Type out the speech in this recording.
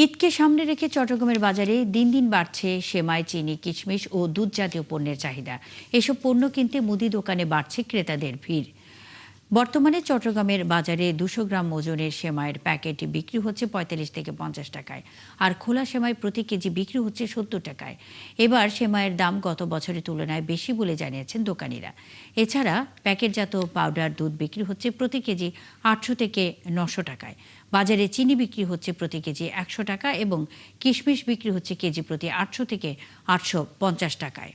ঈদকে সামনে রেখে চট্টগ্রামের বাজারে দিন দিন বাড়ছে সেমাই, চিনি, কিশমিশ ও দুধ জাতীয় পণ্যের চাহিদা। এসব পণ্য কিনতে মুদি দোকানে বাড়ছে ক্রেতাদের ভিড়। বর্তমানে চট্টগ্রামের বাজারে 200 গ্রাম ওজনের সেমাইয়ের প্যাকেট বিক্রি হচ্ছে 45 থেকে 50 টাকায়, আর খোলা সেমাই প্রতি কেজি বিক্রি হচ্ছে 70 টাকায়। এবার সেমাইয়ের দাম গত বছরের তুলনায় বেশি বলে জানিয়েছেন দোকানিরা। এছাড়া প্যাকেটজাত পাউডার দুধ বিক্রি হচ্ছে প্রতি কেজি 800 থেকে 900 টাকায়। বাজারে চিনি বিক্রি হচ্ছে প্রতি কেজি 100 টাকা এবং কিশমিশ বিক্রি হচ্ছে কেজি প্রতি 800 থেকে 850 টাকায়।